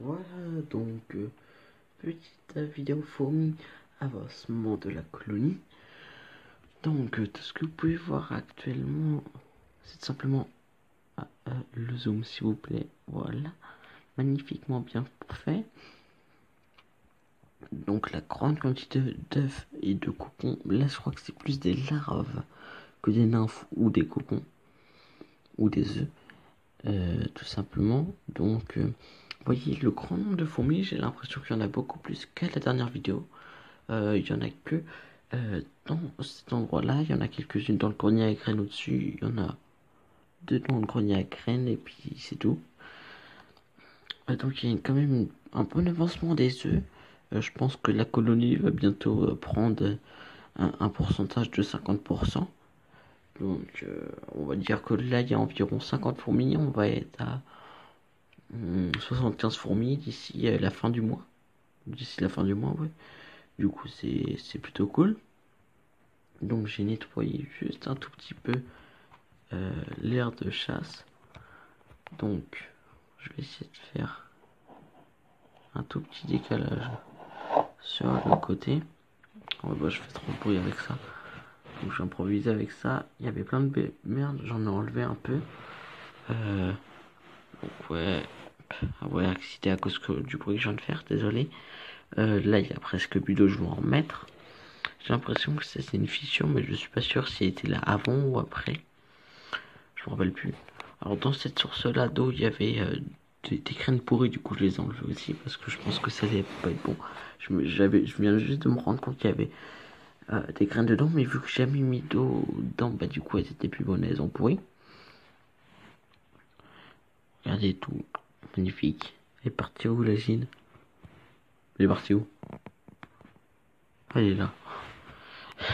Voilà, donc, petite vidéo fourmi, avancement de la colonie. Donc, tout ce que vous pouvez voir actuellement, c'est simplement le zoom, s'il vous plaît. Voilà, magnifiquement bien fait. Donc, la grande quantité d'œufs et de cocons, là, je crois que c'est plus des larves que des nymphes ou des cocons ou des œufs, tout simplement. Donc, voyez le grand nombre de fourmis, j'ai l'impression qu'il y en a beaucoup plus qu'à la dernière vidéo. Il y en a que dans cet endroit-là. Il y en a quelques-unes dans le grenier à graines au-dessus. Il y en a deux dans le grenier à graines et puis c'est tout. Donc il y a quand même un bon avancement des œufs. Je pense que la colonie va bientôt prendre un pourcentage de 50%. Donc on va dire que là il y a environ 50 fourmis. On va être à 75 fourmis d'ici la fin du mois. D'ici la fin du mois, ouais. Du coup c'est plutôt cool. Donc j'ai nettoyé juste un tout petit peu l'air de chasse. Donc je vais essayer de faire un tout petit décalage sur le côté. Oh, bah, je fais trop de bruit avec ça. Donc j'improvise avec ça. Il y avait plein de merde, j'en ai enlevé un peu. Donc ouais. Ah ouais, excité à cause du bruit que je viens de faire, désolé. Là il y a presque plus d'eau, je vais en remettre. J'ai l'impression que c'est une fissure, mais je suis pas sûr si elle était là avant ou après. Je me rappelle plus. Alors dans cette source-là d'eau, il y avait des graines pourries, du coup je les ai enlevées aussi parce que je pense que ça allait pas être bon. Je viens juste de me rendre compte qu'il y avait des graines dedans, mais vu que j'ai jamais mis d'eau dedans, bah du coup elles étaient plus bonnes, elles ont pourri. Regardez tout, magnifique. Elle est partie où la gine? Elle est partie où? Ah, elle est là.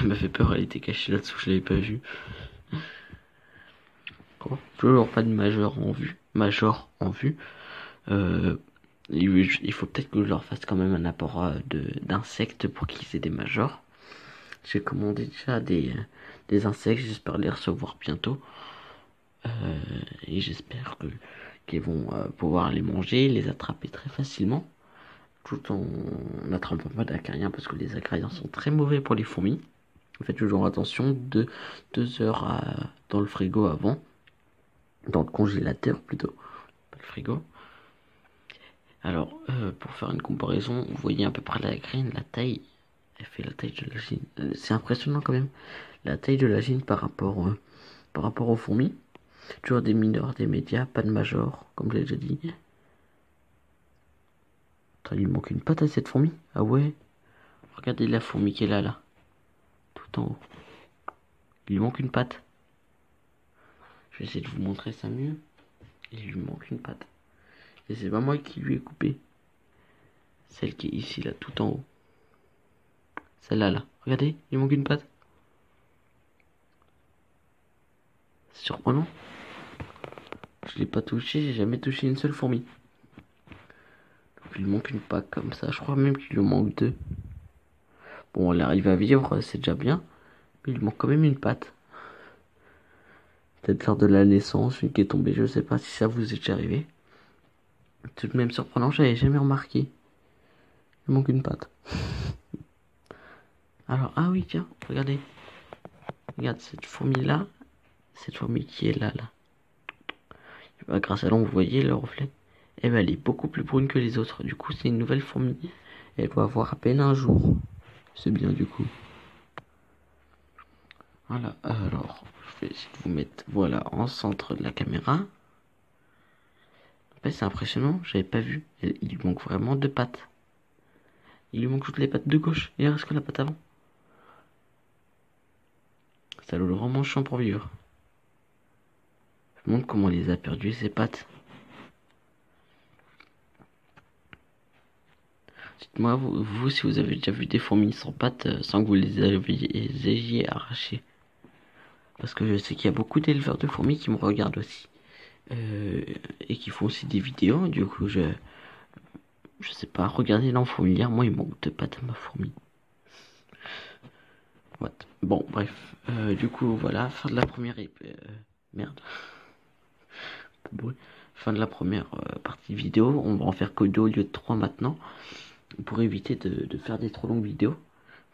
Elle m'a fait peur, elle était cachée là-dessous, je l'avais pas vue. Oh, toujours pas de major en vue. Major en vue. Il faut peut-être que je leur fasse quand même un apport d'insectes pour qu'ils aient des majors. J'ai commandé déjà des insectes, j'espère les recevoir bientôt. Et j'espère qu'ils vont pouvoir les manger, les attraper très facilement. Tout en n'attrapant pas d'acariens parce que les acariens sont très mauvais pour les fourmis. Faites toujours attention de 2 heures dans le frigo avant. Dans le congélateur plutôt, pas le frigo. Alors, pour faire une comparaison, vous voyez à peu près la graine, la taille, elle fait la taille de la gine. C'est impressionnant quand même, la taille de la gine par rapport aux fourmis. Toujours des mineurs, des médias, pas de major, comme je l'ai déjà dit. Attends, il lui manque une patte à cette fourmi. Ah ouais, regardez la fourmi qui est là, tout en haut. Il lui manque une patte. Je vais essayer de vous montrer ça mieux. Il lui manque une patte. Et c'est pas moi qui lui ai coupé. Celle qui est ici, là, tout en haut. Celle-là, là. Regardez, il manque une patte. C'est surprenant. Je l'ai pas touché, j'ai jamais touché une seule fourmi. Donc il lui manque une patte comme ça. Je crois même qu'il lui manque deux. Bon, elle arrive à vivre, c'est déjà bien. Mais il lui manque quand même une patte. Peut-être lors de la naissance, une qui est tombée, je sais pas si ça vous est déjà arrivé. Tout de même surprenant, j'avais jamais remarqué. Il manque une patte. Alors, ah oui, tiens, regardez. Regarde cette fourmi-là. Cette fourmi qui est là. Bah, grâce à l'ombre, vous voyez le reflet. Eh ben, elle est beaucoup plus brune que les autres. Du coup, c'est une nouvelle fourmi. Elle doit avoir à peine un jour. C'est bien, du coup. Voilà, alors, je vais essayer de vous mettre, voilà, en centre de la caméra. C'est impressionnant, j'avais pas vu. Il lui manque vraiment deux pattes. Il lui manque toutes les pattes de gauche. Et il reste que la patte avant. Ça le vraiment chiant pour vivre. Je me demande comment il les a perdues, ces pattes. Dites-moi, vous, si vous avez déjà vu des fourmis sans pattes, sans que vous les ayez arrachées. Parce que je sais qu'il y a beaucoup d'éleveurs de fourmis qui me regardent aussi. Et qui font aussi des vidéos. Du coup, je sais pas, regardez l'enfourmilière. Moi, il manque deux pattes à ma fourmi. What? Bon, bref. Du coup, voilà, fin de la première merde. fin de la première partie vidéo. On va en faire que 2 au lieu de 3 maintenant, pour éviter de faire des trop longues vidéos.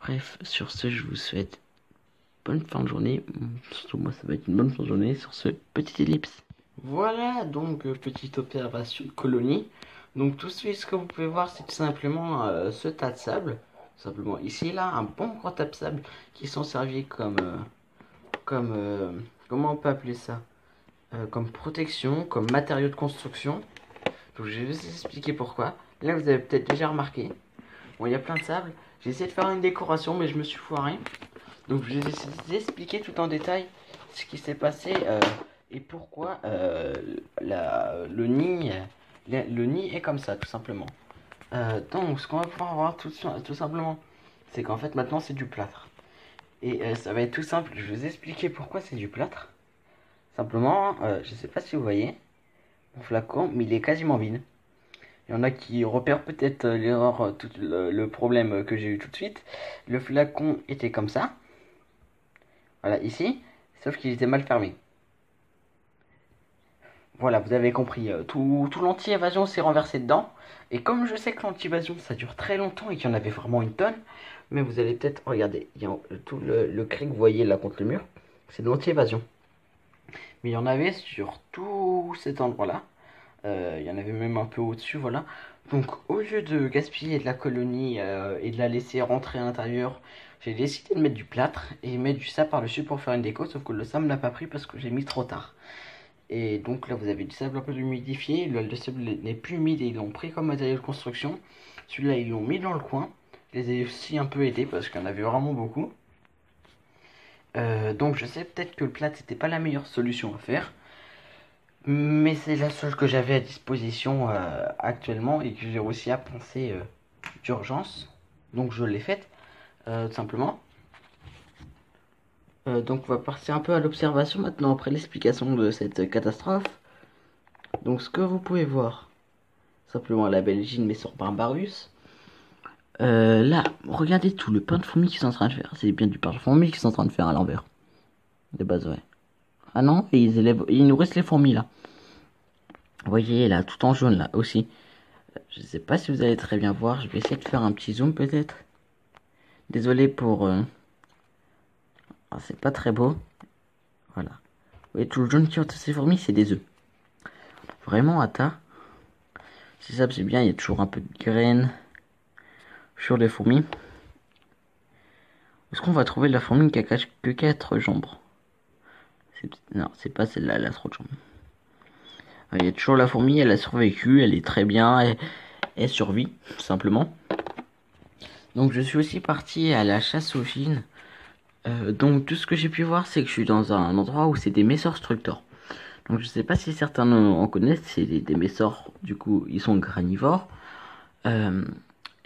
Bref, sur ce, je vous souhaite bonne fin de journée. Surtout moi, ça va être une bonne fin de journée sur ce petit ellipse. Voilà, donc petite observation de colonie. Donc tout de suite, ce que vous pouvez voir, c'est tout simplement ce tas de sable. Simplement ici, là, un bon gros tas de sable qui sont servis comme comment on peut appeler ça, comme protection, comme matériau de construction. Donc je vais vous expliquer pourquoi. Là, vous avez peut-être déjà remarqué. Bon, il y a plein de sable. J'ai essayé de faire une décoration, mais je me suis foiré. Donc je vais essayer d'expliquer tout en détail ce qui s'est passé et pourquoi le nid est comme ça, tout simplement. Donc ce qu'on va pouvoir voir tout simplement, c'est qu'en fait maintenant c'est du plâtre. Et ça va être tout simple, je vais vous expliquer pourquoi c'est du plâtre. Simplement, je sais pas si vous voyez, mon flacon, mais il est quasiment vide. Il y en a qui repèrent peut-être l'erreur, tout le problème que j'ai eu tout de suite. Le flacon était comme ça. Voilà, ici, sauf qu'il était mal fermé. Voilà, vous avez compris, tout l'anti-évasion s'est renversé dedans. Et comme je sais que l'anti-évasion ça dure très longtemps et qu'il y en avait vraiment une tonne, mais vous allez peut-être regarder, il y a tout le cri que vous voyez là contre le mur, c'est de l'anti-évasion. Mais il y en avait sur tout cet endroit-là. Il y en avait même un peu au-dessus, voilà. Donc au lieu de gaspiller de la colonie et de la laisser rentrer à l'intérieur, j'ai décidé de mettre du plâtre et mettre du sable par-dessus pour faire une déco, sauf que le sable n'a pas pris parce que j'ai mis trop tard. Et donc là vous avez du sable un peu humidifié, le sable n'est plus humide et ils l'ont pris comme matériau de construction. Celui-là ils l'ont mis dans le coin, je les ai aussi un peu aidés parce qu'il y en avait vraiment beaucoup. Donc je sais peut-être que le plâtre c'était pas la meilleure solution à faire. Mais c'est la seule que j'avais à disposition actuellement et que j'ai réussi à penser d'urgence. Donc je l'ai faite, tout simplement. Donc on va passer un peu à l'observation maintenant après l'explication de cette catastrophe. Donc ce que vous pouvez voir, simplement la Belgique mais sur Barbarus. Là, regardez tout le pain de fourmis qu'ils sont en train de faire. C'est bien du pain de fourmis qu'ils sont en train de faire à l'envers. De base, ouais. Ah non, et il nous reste les fourmis là. Vous voyez là, tout en jaune là aussi. Je sais pas si vous allez très bien voir. Je vais essayer de faire un petit zoom peut-être. Désolé pour... Ah, c'est pas très beau. Voilà. Vous voyez tout le jaune qui entre ces fourmis, c'est des œufs. Vraiment à tas. C'est ça, c'est bien. Il y a toujours un peu de graines sur les fourmis. Est-ce qu'on va trouver la fourmi qui a que 4 jambes? Non, c'est pas celle-là, elle a trop de jambes. Il y a toujours la fourmi, elle a survécu, elle est très bien, elle survit, tout simplement. Donc je suis aussi parti à la chasse aux fines. Donc tout ce que j'ai pu voir, c'est que je suis dans un endroit où c'est des messors structors. Donc je sais pas si certains en connaissent, c'est des messors, du coup ils sont granivores.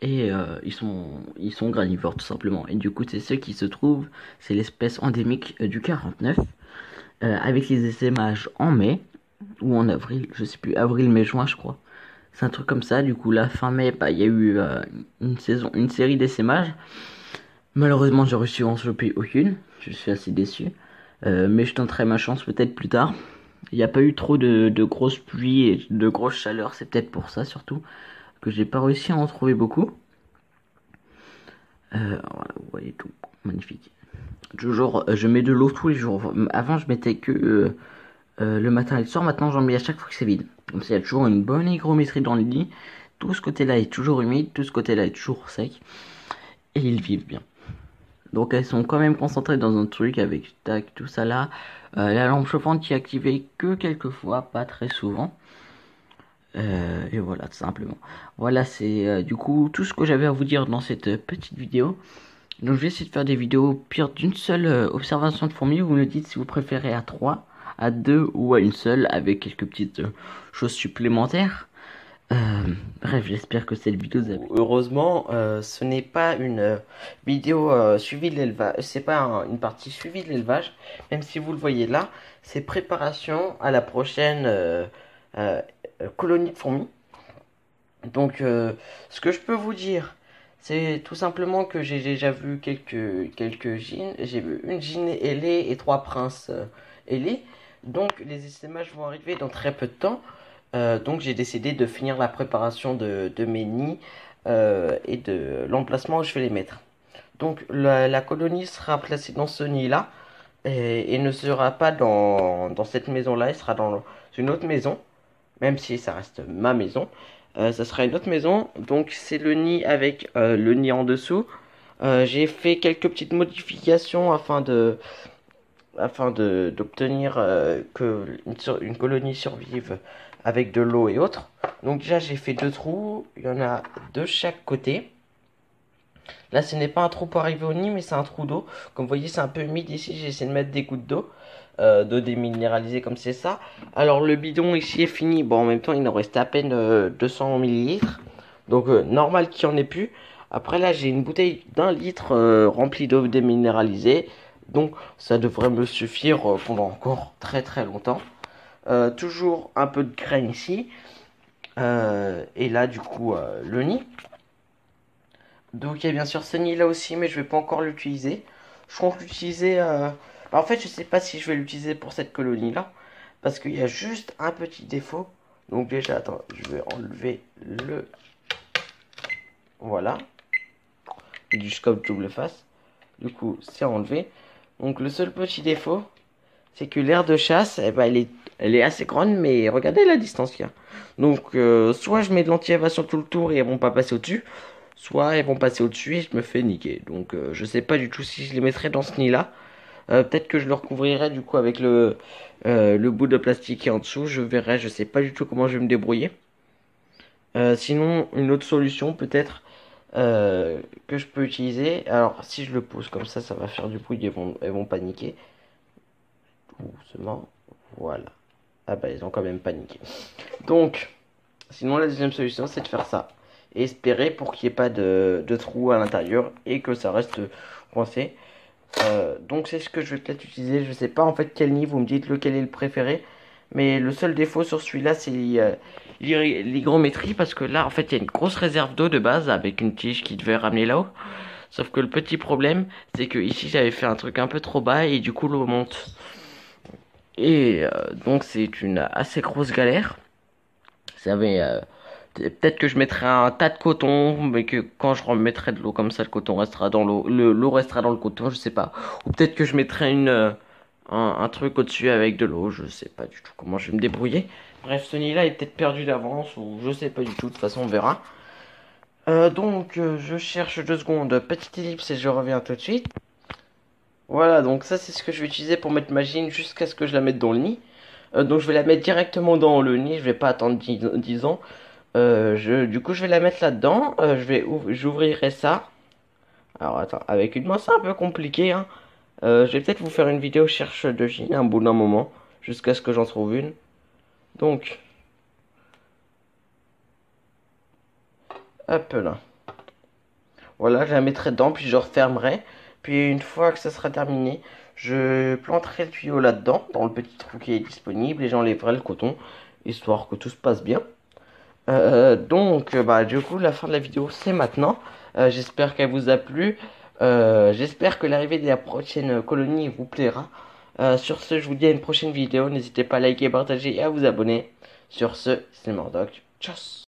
Ils sont granivores tout simplement. Et du coup c'est ceux qui se trouvent, c'est l'espèce endémique du 49. Avec les essaimages en mai ou en avril, je sais plus, avril, mai, juin je crois. C'est un truc comme ça, du coup la fin mai, il y a eu une série d'essaimages. Malheureusement j'ai reçu en choper aucune, je suis assez déçu. Mais je tenterai ma chance peut-être plus tard. Il n'y a pas eu trop de grosses pluies et de grosses chaleurs, c'est peut-être pour ça surtout que j'ai pas réussi à en trouver beaucoup. Voilà, vous voyez tout, magnifique. Toujours, je mets de l'eau tous les jours. Avant je mettais que le matin et le soir, maintenant j'en mets à chaque fois que c'est vide. Comme ça il y a toujours une bonne hygrométrie dans le lit. Tout ce côté là est toujours humide, tout ce côté là est toujours sec. Et ils vivent bien. Donc elles sont quand même concentrées dans un truc avec tac, tout ça là. La lampe chauffante qui est activée que quelques fois, pas très souvent. Et voilà, tout simplement. Voilà, c'est du coup tout ce que j'avais à vous dire dans cette petite vidéo. Donc je vais essayer de faire des vidéos pire d'une seule observation de fourmis. Vous me dites si vous préférez à 3, à 2 ou à une seule avec quelques petites choses supplémentaires. Bref, j'espère que cette vidéo vous a plu. Heureusement, ce n'est pas une vidéo suivie de l'élevage, c'est pas une partie suivie de l'élevage, même si vous le voyez là, c'est préparation à la prochaine colonie de fourmis. Donc, ce que je peux vous dire, c'est tout simplement que j'ai déjà vu quelques gines. J'ai vu une gine ailée et 3 princes ailés. Donc, les essaimages vont arriver dans très peu de temps. Donc j'ai décidé de finir la préparation de mes nids et de l'emplacement où je vais les mettre. Donc la colonie sera placée dans ce nid-là et ne sera pas dans cette maison-là, elle sera dans une autre maison, même si ça reste ma maison. Ça sera une autre maison, donc c'est le nid avec le nid en dessous. J'ai fait quelques petites modifications afin d'obtenir que une colonie survive avec de l'eau et autres. Donc déjà j'ai fait deux trous, il y en a de chaque côté. Là ce n'est pas un trou pour arriver au nid mais c'est un trou d'eau. Comme vous voyez c'est un peu humide ici, j'ai essayé de mettre des gouttes d'eau déminéralisée comme c'est ça. Alors le bidon ici est fini, bon en même temps il en reste à peine 200 millilitres. Donc normal qu'il n'y en ait plus. Après là j'ai une bouteille d'un litre remplie d'eau déminéralisée. Donc ça devrait me suffire pendant encore très très longtemps. Toujours un peu de graines ici. Et là du coup le nid. Donc il y a bien sûr ce nid là aussi mais je vais pas encore l'utiliser. Je compte l'utiliser... en fait je sais pas si je vais l'utiliser pour cette colonie là. Parce qu'il y a juste un petit défaut. Donc déjà attends je vais enlever le... Voilà. Du scope double face. Du coup c'est enlevé. Donc le seul petit défaut, c'est que l'aire de chasse, eh ben, elle est assez grande, mais regardez la distance qu'il y a. Donc soit je mets de l'anti-évasion tout le tour et elles vont pas passer au-dessus, soit elles vont passer au-dessus et je me fais niquer. Donc je sais pas du tout si je les mettrai dans ce nid-là. Peut-être que je le recouvrirai du coup avec le bout de plastique qui est en dessous. Je verrai, je sais pas du tout comment je vais me débrouiller. Sinon, une autre solution peut-être que je peux utiliser. Alors, si je le pose comme ça va faire du bruit, elles vont paniquer. Doucement, voilà. Ah bah, ils ont quand même paniqué. Donc, sinon, la deuxième solution, c'est de faire ça. Et espérer pour qu'il n'y ait pas de trou à l'intérieur et que ça reste coincé. Donc, c'est ce que je vais peut-être utiliser. Je sais pas en fait quel nid, vous me dites lequel est le préféré. Mais le seul défaut sur celui-là, c'est l'hygrométrie, parce que là, en fait, il y a une grosse réserve d'eau de base avec une tige qui devait ramener là-haut. Sauf que le petit problème, c'est que ici, j'avais fait un truc un peu trop bas et du coup, l'eau monte. Et donc, c'est une assez grosse galère. Ça avait, peut-être que je mettrai un tas de coton, mais que quand je remettrai de l'eau comme ça, le coton restera dans l'eau. L'eau restera dans le coton, je sais pas. Ou peut-être que je mettrai un truc au-dessus avec de l'eau, je sais pas du tout comment je vais me débrouiller. Bref, ce nid-là est peut-être perdu d'avance, ou je sais pas du tout, de toute façon on verra. Je cherche 2 secondes, petite ellipse et je reviens tout de suite. Voilà, donc ça c'est ce que je vais utiliser pour mettre ma gine jusqu'à ce que je la mette dans le nid. Donc je vais la mettre directement dans le nid, je vais pas attendre 10 ans. Du coup je vais la mettre là-dedans, j'ouvrirai ça. Alors attends, avec une main c'est un peu compliqué hein. Je vais peut-être vous faire une vidéo cherche de gine un bout d'un moment, jusqu'à ce que j'en trouve une. Donc, hop là. Voilà, je la mettrai dedans, puis je refermerai. Puis une fois que ça sera terminé, je planterai le tuyau là-dedans, dans le petit trou qui est disponible, et j'enlèverai le coton, histoire que tout se passe bien. Bah, du coup, la fin de la vidéo, c'est maintenant. J'espère qu'elle vous a plu. J'espère que l'arrivée de la prochaine colonie vous plaira. Sur ce, je vous dis à une prochaine vidéo. N'hésitez pas à liker, partager et à vous abonner. Sur ce, c'est Mordoc. Tchuss!